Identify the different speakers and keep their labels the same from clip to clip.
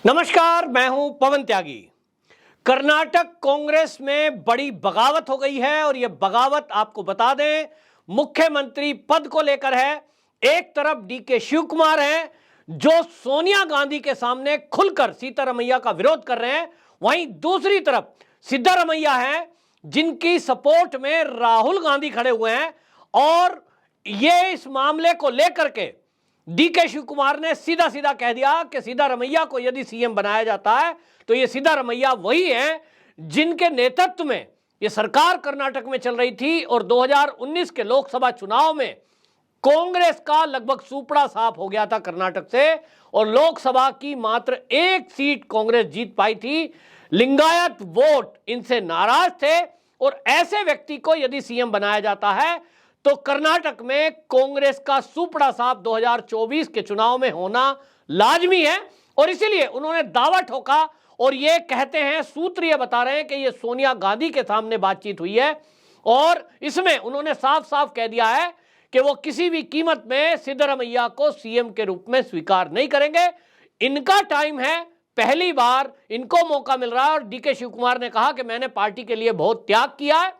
Speaker 1: नमस्कार, मैं हूं पवन त्यागी। कर्नाटक कांग्रेस में बड़ी बगावत हो गई है और यह बगावत आपको बता दें मुख्यमंत्री पद को लेकर है। एक तरफ डीके शिव कुमार हैं जो सोनिया गांधी के सामने खुलकर सीतारमैया का विरोध कर रहे हैं, वहीं दूसरी तरफ सिद्धारमैया हैं जिनकी सपोर्ट में राहुल गांधी खड़े हुए हैं। और ये इस मामले को लेकर के डीके शिव कुमार ने सीधा सीधा कह दिया कि सिद्धारमैया को यदि सीएम बनाया जाता है तो ये सिद्धारमैया वही है जिनके नेतृत्व में ये सरकार कर्नाटक में चल रही थी और 2019 के लोकसभा चुनाव में कांग्रेस का लगभग सुपड़ा साफ हो गया था कर्नाटक से और लोकसभा की मात्र एक सीट कांग्रेस जीत पाई थी। लिंगायत वोट इनसे नाराज थे और ऐसे व्यक्ति को यदि सीएम बनाया जाता है तो कर्नाटक में कांग्रेस का सुपड़ा साफ 2024 के चुनाव में होना लाजमी है। और इसीलिए उन्होंने दावा ठोका और ये कहते हैं, सूत्र ये बता रहे हैं कि ये सोनिया गांधी के सामने बातचीत हुई है और इसमें उन्होंने साफ साफ कह दिया है कि वो किसी भी कीमत में सिद्धारमैया को सीएम के रूप में स्वीकार नहीं करेंगे। इनका टाइम है, पहली बार इनको मौका मिल रहा है। और डीके शिव कुमार ने कहा कि मैंने पार्टी के लिए बहुत त्याग किया है,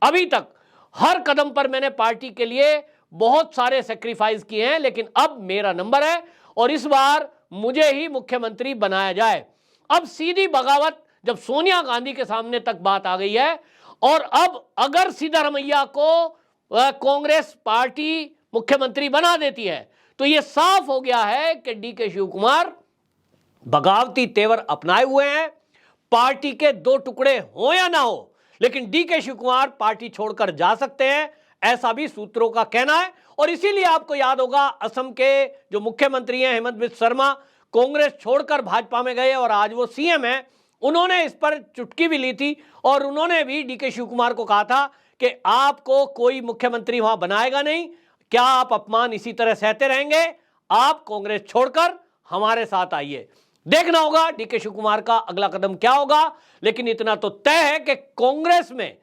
Speaker 1: अभी तक हर कदम पर मैंने पार्टी के लिए बहुत सारे सेक्रीफाइस किए हैं, लेकिन अब मेरा नंबर है और इस बार मुझे ही मुख्यमंत्री बनाया जाए। अब सीधी बगावत जब सोनिया गांधी के सामने तक बात आ गई है और अब अगर सिद्धारमैया को कांग्रेस पार्टी मुख्यमंत्री बना देती है तो यह साफ हो गया है कि डीके शिव कुमार बगावती तेवर अपनाए हुए हैं। पार्टी के दो टुकड़े हो या ना हो, लेकिन डीके शिव कुमार पार्टी छोड़कर जा सकते हैं, ऐसा भी सूत्रों का कहना है। और इसीलिए आपको याद होगा असम के जो मुख्यमंत्री हैं हेमंत बिस्वा शर्मा कांग्रेस छोड़कर भाजपा में गए और आज वो सीएम हैं। उन्होंने इस पर चुटकी भी ली थी और उन्होंने भी डीके शिव कुमार को कहा था कि आपको कोई मुख्यमंत्री वहां बनाएगा नहीं, क्या आप अपमान इसी तरह सहते रहेंगे? आप कांग्रेस छोड़कर हमारे साथ आइए। देखना होगा डीके शिव कुमार का अगला कदम क्या होगा, लेकिन इतना तो तय है कि कांग्रेस में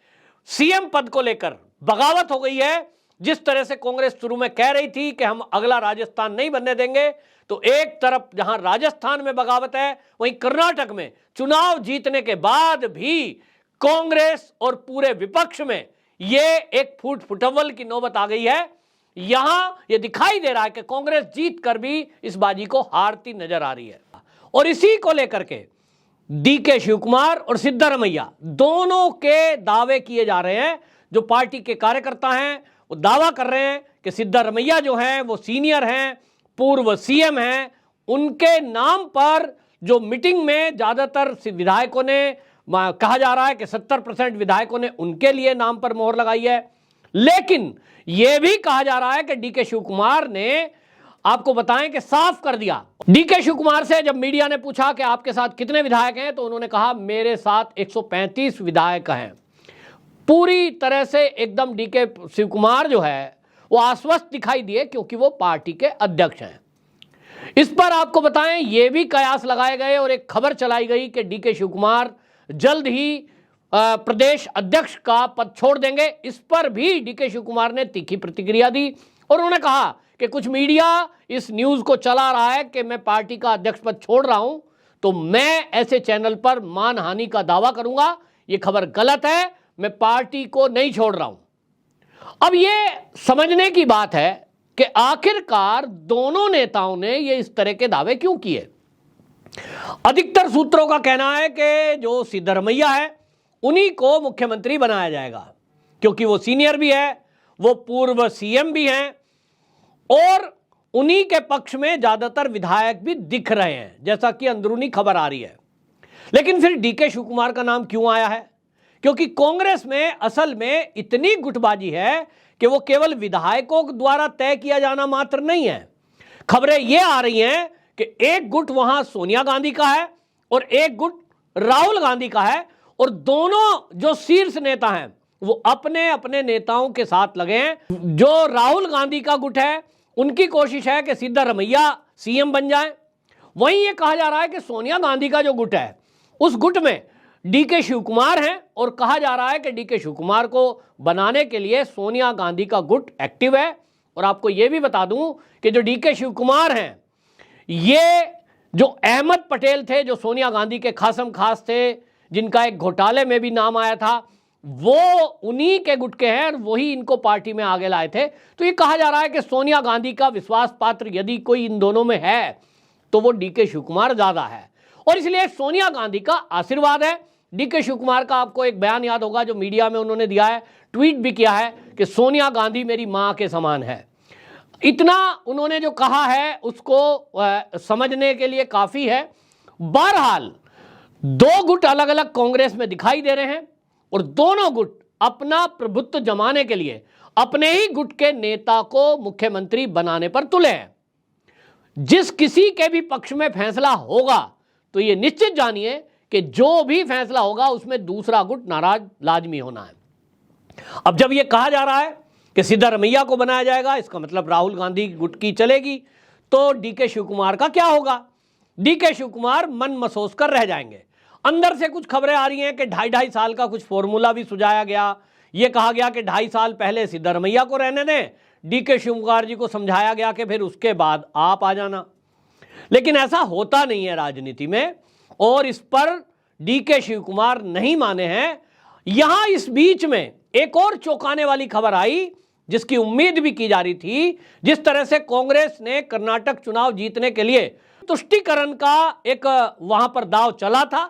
Speaker 1: सीएम पद को लेकर बगावत हो गई है। जिस तरह से कांग्रेस शुरू में कह रही थी कि हम अगला राजस्थान नहीं बनने देंगे, तो एक तरफ जहां राजस्थान में बगावत है, वहीं कर्नाटक में चुनाव जीतने के बाद भी कांग्रेस और पूरे विपक्ष में यह एक फूट फुटअव्वल की नौबत आ गई है। यहां यह दिखाई दे रहा है कि कांग्रेस जीत कर भी इस बाजी को हारती नजर आ रही है। और इसी को लेकर के डीके शिव कुमार और सिद्धारमैया दोनों के दावे किए जा रहे हैं। जो पार्टी के कार्यकर्ता हैं वो दावा कर रहे हैं कि सिद्धारमैया जो हैं वो सीनियर हैं, पूर्व सीएम हैं, उनके नाम पर जो मीटिंग में ज्यादातर विधायकों ने कहा जा रहा है कि 70% विधायकों ने उनके लिए नाम पर मोहर लगाई है। लेकिन यह भी कहा जा रहा है कि डीके शिव कुमार ने, आपको बताएं कि साफ कर दिया, डीके शिव कुमार से जब मीडिया ने पूछा कि आपके साथ कितने विधायक हैं तो उन्होंने कहा मेरे साथ 135 विधायक हैं। पूरी तरह से एकदम डीके शिव कुमार जो है वो आश्वस्त दिखाई दिए क्योंकि वो पार्टी के अध्यक्ष हैं। इस पर आपको बताएं ये भी कयास लगाए गए और एक खबर चलाई गई कि डीके शिव कुमार जल्द ही प्रदेश अध्यक्ष का पद छोड़ देंगे। इस पर भी डीके शिव कुमार ने तीखी प्रतिक्रिया दी और उन्होंने कहा कि कुछ मीडिया इस न्यूज को चला रहा है कि मैं पार्टी का अध्यक्ष पद छोड़ रहा हूं, तो मैं ऐसे चैनल पर मानहानि का दावा करूंगा। यह खबर गलत है, मैं पार्टी को नहीं छोड़ रहा हूं। अब यह समझने की बात है कि आखिरकार दोनों नेताओं ने यह इस तरह के दावे क्यों किए। अधिकतर सूत्रों का कहना है कि जो सिद्धारमैया है उन्हीं को मुख्यमंत्री बनाया जाएगा क्योंकि वो सीनियर भी है, वो पूर्व सीएम भी हैं और उन्हीं के पक्ष में ज्यादातर विधायक भी दिख रहे हैं, जैसा कि अंदरूनी खबर आ रही है। लेकिन फिर डीके शिव कुमार का नाम क्यों आया है? क्योंकि कांग्रेस में असल में इतनी गुटबाजी है कि वो केवल विधायकों द्वारा तय किया जाना मात्र नहीं है। खबरें यह आ रही हैं कि एक गुट वहां सोनिया गांधी का है और एक गुट राहुल गांधी का है और दोनों जो शीर्ष नेता हैं वो अपने अपने नेताओं के साथ लगे हैं। जो राहुल गांधी का गुट है उनकी कोशिश है कि सिद्धारमैया सीएम बन जाए। वहीं यह कहा जा रहा है कि सोनिया गांधी का जो गुट है उस गुट में डीके शिव कुमार हैं और कहा जा रहा है कि डीके शिव कुमार को बनाने के लिए सोनिया गांधी का गुट एक्टिव है। और आपको यह भी बता दूं कि जो डीके शिव कुमार हैं ये जो अहमद पटेल थे, जो सोनिया गांधी के खासम खास थे, जिनका एक घोटाले में भी नाम आया था, वो उन्हीं के गुट के हैं और वही इनको पार्टी में आगे लाए थे। तो ये कहा जा रहा है कि सोनिया गांधी का विश्वास पात्र यदि कोई इन दोनों में है तो वो डीके शिव कुमार ज्यादा है, और इसलिए सोनिया गांधी का आशीर्वाद है। डीके शिव कुमार का आपको एक बयान याद होगा जो मीडिया में उन्होंने दिया है, ट्वीट भी किया है कि सोनिया गांधी मेरी मां के समान है। इतना उन्होंने जो कहा है उसको समझने के लिए काफी है। बहरहाल दो गुट अलग अलग कांग्रेस में दिखाई दे रहे हैं और दोनों गुट अपना प्रभुत्व जमाने के लिए अपने ही गुट के नेता को मुख्यमंत्री बनाने पर तुले हैं। जिस किसी के भी पक्ष में फैसला होगा तो यह निश्चित जानिए कि जो भी फैसला होगा उसमें दूसरा गुट नाराज लाजमी होना है। अब जब यह कहा जा रहा है कि सिद्धारमैया को बनाया जाएगा, इसका मतलब राहुल गांधी गुट की चलेगी, तो डीके शिव कुमार का क्या होगा? डीके शिव कुमार मन महसूस कर रह जाएंगे। अंदर से कुछ खबरें आ रही हैं कि 2.5 साल का कुछ फॉर्मूला भी सुझाया गया। यह कहा गया कि 2.5 साल पहले सिद्धारमैया को रहने दें, डीके शिव कुमार जी को समझाया गया कि फिर उसके बाद आप आ जाना। लेकिन ऐसा होता नहीं है राजनीति में, और इस पर डीके शिव कुमार नहीं माने हैं। यहां इस बीच में एक और चौंकाने वाली खबर आई जिसकी उम्मीद भी की जा रही थी। जिस तरह से कांग्रेस ने कर्नाटक चुनाव जीतने के लिए तुष्टीकरण का एक वहां पर दांव चला था,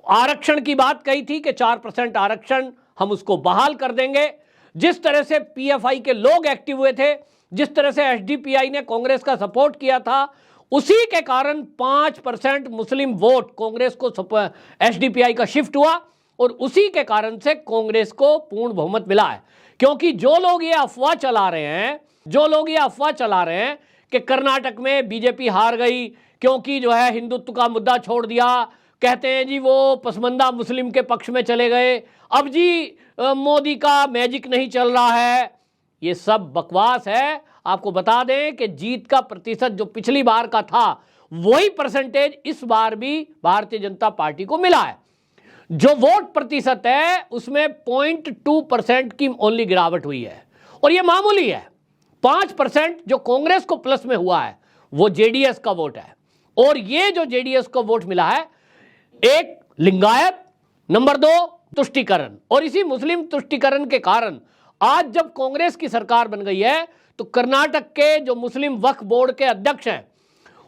Speaker 1: आरक्षण की बात कही थी कि 4% आरक्षण हम उसको बहाल कर देंगे। जिस तरह से पीएफआई के लोग एक्टिव हुए थे, जिस तरह से एसडीपीआई ने कांग्रेस का सपोर्ट किया था, उसी के कारण 5% मुस्लिम वोट कांग्रेस को एसडीपीआई का शिफ्ट हुआ और उसी के कारण से कांग्रेस को पूर्ण बहुमत मिला है। क्योंकि जो लोग ये अफवाह चला रहे हैं कि कर्नाटक में बीजेपी हार गई क्योंकि जो है हिंदुत्व का मुद्दा छोड़ दिया, कहते हैं जी वो पसमंदा मुस्लिम के पक्ष में चले गए, अब जी मोदी का मैजिक नहीं चल रहा है, ये सब बकवास है। आपको बता दें कि जीत का प्रतिशत जो पिछली बार का था वही परसेंटेज इस बार भी भारतीय जनता पार्टी को मिला है। जो वोट प्रतिशत है उसमें 0.2% की ओनली गिरावट हुई है और यह मामूली है। 5% जो कांग्रेस को प्लस में हुआ है वो जेडीएस का वोट है, और ये जो जेडीएस को वोट मिला है, एक लिंगायत, नंबर 2 तुष्टीकरण, और इसी मुस्लिम तुष्टीकरण के कारण आज जब कांग्रेस की सरकार बन गई है तो कर्नाटक के जो मुस्लिम वक्फ बोर्ड के अध्यक्ष हैं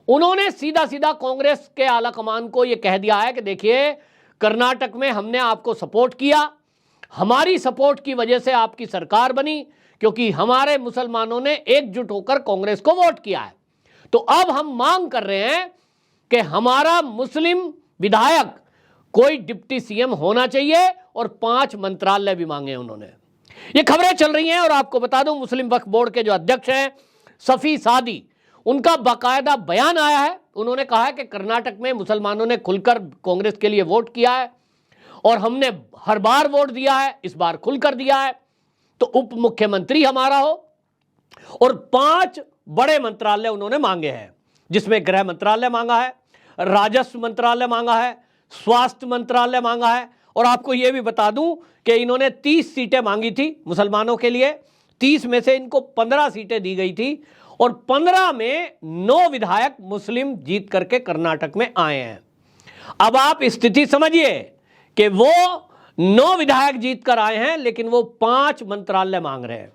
Speaker 1: उन्होंने सीधा सीधा कांग्रेस के आला कमान को यह कह दिया है कि देखिए कर्नाटक में हमने आपको सपोर्ट किया, हमारी सपोर्ट की वजह से आपकी सरकार बनी, क्योंकि हमारे मुसलमानों ने एकजुट होकर कांग्रेस को वोट किया है। तो अब हम मांग कर रहे हैं कि हमारा मुस्लिम विधायक कोई डिप्टी सीएम होना चाहिए, और 5 मंत्रालय भी मांगे उन्होंने। ये खबरें चल रही हैं, और आपको बता दूं मुस्लिम वक्फ बोर्ड के जो अध्यक्ष हैं सफी सादी, उनका बाकायदा बयान आया है। उन्होंने कहा है कि कर्नाटक में मुसलमानों ने खुलकर कांग्रेस के लिए वोट किया है और हमने हर बार वोट दिया है, इस बार खुलकर दिया है, तो उप मुख्यमंत्री हमारा हो। और 5 बड़े मंत्रालय उन्होंने मांगे हैं, जिसमें गृह मंत्रालय मांगा है, राजस्व मंत्रालय मांगा है, स्वास्थ्य मंत्रालय मांगा है। और आपको यह भी बता दूं कि इन्होंने 30 सीटें मांगी थी मुसलमानों के लिए, 30 में से इनको 15 सीटें दी गई थी, और 15 में 9 विधायक मुस्लिम जीत करके कर्नाटक में आए हैं। अब आप स्थिति समझिए कि वो 9 विधायक जीत कर आए हैं, लेकिन वो 5 मंत्रालय मांग रहे हैं,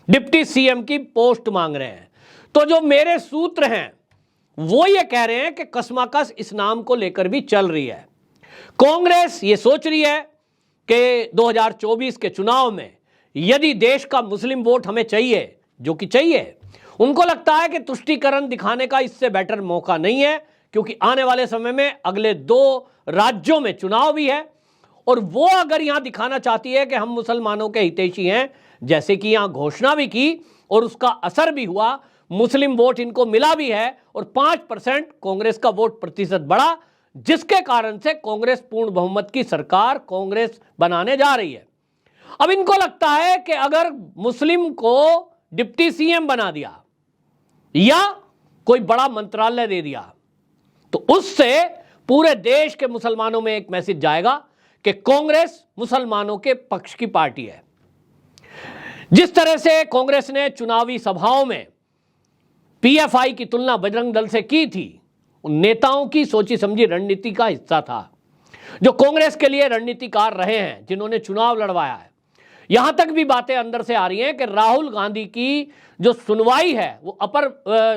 Speaker 1: डिप्टी सीएम की पोस्ट मांग रहे हैं। तो जो मेरे सूत्र हैं वो ये कह रहे हैं कि कसमाकस इस नाम को लेकर भी चल रही है। कांग्रेस ये सोच रही है कि 2024 के चुनाव में यदि देश का मुस्लिम वोट हमें चाहिए, जो कि चाहिए, उनको लगता है कि तुष्टीकरण दिखाने का इससे बेटर मौका नहीं है, क्योंकि आने वाले समय में अगले 2 राज्यों में चुनाव भी है, और वो अगर यहां दिखाना चाहती है कि हम मुसलमानों के हितैषी हैं, जैसे कि यहां घोषणा भी की और उसका असर भी हुआ, मुस्लिम वोट इनको मिला भी है, और 5% कांग्रेस का वोट प्रतिशत बढ़ा, जिसके कारण से कांग्रेस पूर्ण बहुमत की सरकार कांग्रेस बनाने जा रही है। अब इनको लगता है कि अगर मुस्लिम को डिप्टी सीएम बना दिया या कोई बड़ा मंत्रालय दे दिया तो उससे पूरे देश के मुसलमानों में एक मैसेज जाएगा कि कांग्रेस मुसलमानों के पक्ष की पार्टी है। जिस तरह से कांग्रेस ने चुनावी सभाओं में पीएफआई की तुलना बजरंग दल से की थी, नेताओं की सोची समझी रणनीति का हिस्सा था, जो कांग्रेस के लिए रणनीतिकार रहे हैं, जिन्होंने चुनाव लड़वाया है। यहां तक भी बातें अंदर से आ रही हैं कि राहुल गांधी की जो सुनवाई है वो अपर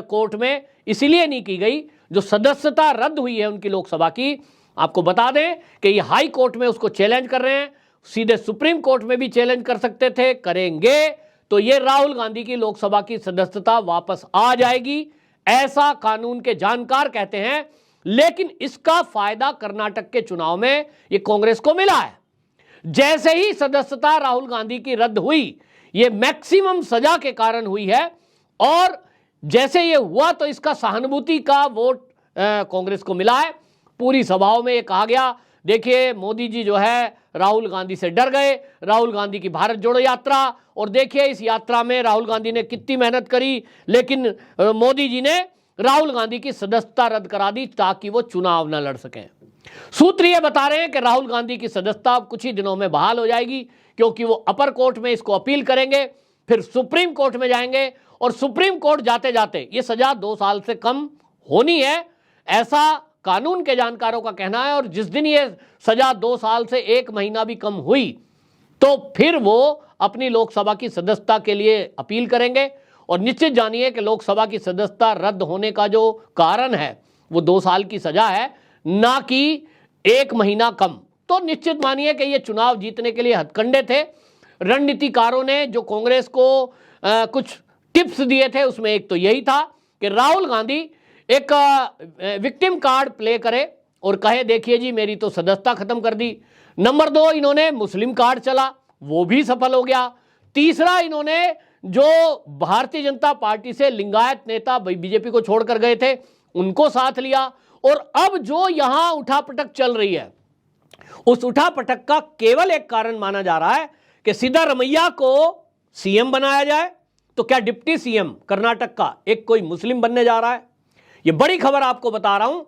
Speaker 1: कोर्ट में इसलिए नहीं की गई, जो सदस्यता रद्द हुई है उनकी लोकसभा की। आपको बता दें कि ये हाई कोर्ट में उसको चैलेंज कर रहे हैं, सीधे सुप्रीम कोर्ट में भी चैलेंज कर सकते थे, करेंगे तो ये राहुल गांधी की लोकसभा की सदस्यता वापस आ जाएगी, ऐसा कानून के जानकार कहते हैं। लेकिन इसका फायदा कर्नाटक के चुनाव में ये कांग्रेस को मिला है। जैसे ही सदस्यता राहुल गांधी की रद्द हुई, ये मैक्सिमम सजा के कारण हुई है, और जैसे ये हुआ तो इसका सहानुभूति का वोट कांग्रेस को मिला है। पूरी सभाओं में ये कहा गया, देखिए मोदी जी जो है राहुल गांधी से डर गए, राहुल गांधी की भारत जोड़ो यात्रा, और देखिए इस यात्रा में राहुल गांधी ने कितनी मेहनत करी, लेकिन मोदी जी ने राहुल गांधी की सदस्यता रद्द करा दी ताकि वो चुनाव न लड़ सकें। सूत्र ये बता रहे हैं कि राहुल गांधी की सदस्यता कुछ ही दिनों में बहाल हो जाएगी, क्योंकि वो अपर कोर्ट में इसको अपील करेंगे, फिर सुप्रीम कोर्ट में जाएंगे, और सुप्रीम कोर्ट जाते जाते ये सजा 2 साल से कम होनी है, ऐसा कानून के जानकारों का कहना है। और जिस दिन ये सजा 2 साल से 1 महीना भी कम हुई, तो फिर वो अपनी लोकसभा की सदस्यता के लिए अपील करेंगे। और निश्चित जानिए कि लोकसभा की सदस्यता रद्द होने का जो कारण है वो 2 साल की सजा है, ना कि 1 महीना कम। तो निश्चित मानिए कि ये चुनाव जीतने के लिए हथकंडे थे। रणनीतिकारों ने जो कांग्रेस को कुछ टिप्स दिए थे, उसमें एक तो यही था कि राहुल गांधी एक विक्टिम कार्ड प्ले करे और कहे देखिए जी मेरी तो सदस्यता खत्म कर दी। नंबर 2, इन्होंने मुस्लिम कार्ड चला, वो भी सफल हो गया। तीसरा, इन्होंने जो भारतीय जनता पार्टी से लिंगायत नेता बीजेपी को छोड़कर गए थे उनको साथ लिया। और अब जो यहां उठापटक चल रही है, उस उठापटक का केवल एक कारण माना जा रहा है कि सिद्धारमैया को सीएम बनाया जाए, तो क्या डिप्टी सीएम कर्नाटक का एक कोई मुस्लिम बनने जा रहा है। यह बड़ी खबर आपको बता रहा हूं।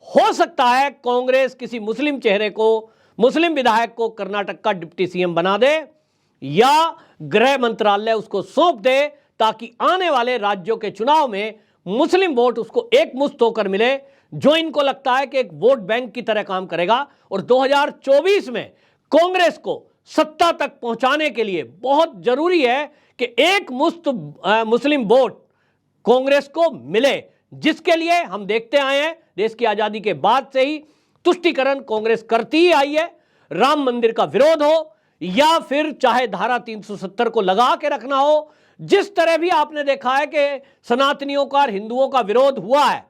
Speaker 1: हो सकता है कांग्रेस किसी मुस्लिम चेहरे को, मुस्लिम विधायक को कर्नाटक का डिप्टी सीएम बना दे, या गृह मंत्रालय उसको सौंप दे, ताकि आने वाले राज्यों के चुनाव में मुस्लिम वोट उसको एक मुश्त होकर मिले, जो इनको लगता है कि एक वोट बैंक की तरह काम करेगा। और 2024 में कांग्रेस को सत्ता तक पहुंचाने के लिए बहुत जरूरी है कि एक मुश्त मुस्लिम वोट कांग्रेस को मिले, जिसके लिए हम देखते आए हैं देश की आजादी के बाद से ही तुष्टीकरण कांग्रेस करती ही आई है। राम मंदिर का विरोध हो, या फिर चाहे धारा 370 को लगा के रखना हो, जिस तरह भी आपने देखा है कि सनातनियों का और हिंदुओं का विरोध हुआ है,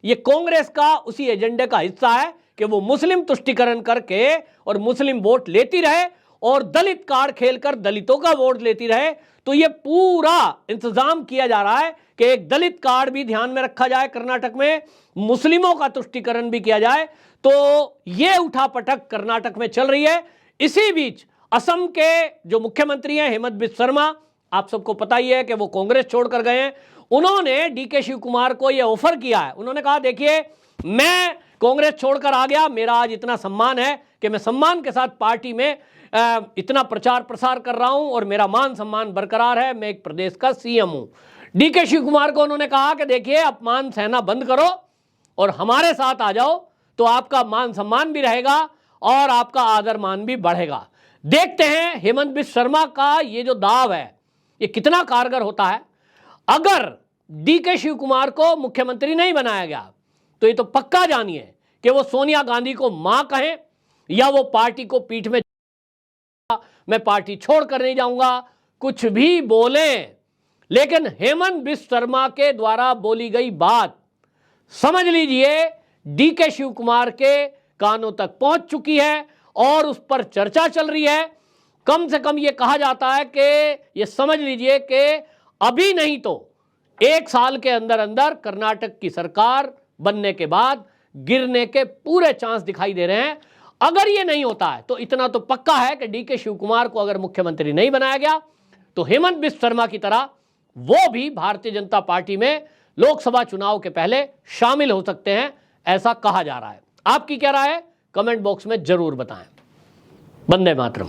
Speaker 1: ये कांग्रेस का उसी एजेंडे का हिस्सा है कि वो मुस्लिम तुष्टीकरण करके और मुस्लिम वोट लेती रहे और दलित कार्ड खेलकर दलितों का वोट लेती रहे। तो ये पूरा इंतजाम किया जा रहा है कि एक दलित कार्ड भी ध्यान में रखा जाए कर्नाटक में, मुस्लिमों का तुष्टीकरण भी किया जाए। तो ये उठापटक कर्नाटक में चल रही है। इसी बीच असम के जो मुख्यमंत्री हैं हेमंत बिस्वा शर्मा, आप सबको पता ही है कि वो कांग्रेस छोड़कर गए हैं। उन्होंने डीके शिव कुमार को यह ऑफर किया है। उन्होंने कहा देखिए मैं कांग्रेस छोड़कर आ गया, मेरा आज इतना सम्मान है कि मैं सम्मान के साथ पार्टी में इतना प्रचार प्रसार कर रहा हूं और मेरा मान सम्मान बरकरार है, मैं एक प्रदेश का सीएम हूं। डीके शिव कुमार को उन्होंने कहा कि देखिए अपमान सहना बंद करो और हमारे साथ आ जाओ, तो आपका मान सम्मान भी रहेगा और आपका आदर मान भी बढ़ेगा। देखते हैं हेमंत बिस्वा शर्मा का ये जो दाव है ये कितना कारगर होता है। अगर डीके शिव कुमार को मुख्यमंत्री नहीं बनाया गया तो ये तो पक्का जानिए कि वो सोनिया गांधी को मां कहें या वो पार्टी को पीठ में मैं पार्टी छोड़कर नहीं जाऊंगा, कुछ भी बोले, लेकिन हेमंत बिस्वा शर्मा के द्वारा बोली गई बात समझ लीजिए डीके शिव कुमार के कानों तक पहुंच चुकी है और उस पर चर्चा चल रही है। कम से कम यह कहा जाता है कि ये समझ लीजिए कि अभी नहीं तो 1 साल के अंदर अंदर कर्नाटक की सरकार बनने के बाद गिरने के पूरे चांस दिखाई दे रहे हैं। अगर ये नहीं होता है तो इतना तो पक्का है कि डीके शिव कुमार को अगर मुख्यमंत्री नहीं बनाया गया तो हेमंत बिस्वा शर्मा की तरह वो भी भारतीय जनता पार्टी में लोकसभा चुनाव के पहले शामिल हो सकते हैं, ऐसा कहा जा रहा है। आपकी क्या राय है कमेंट बॉक्स में जरूर बताएं। वंदे मातरम।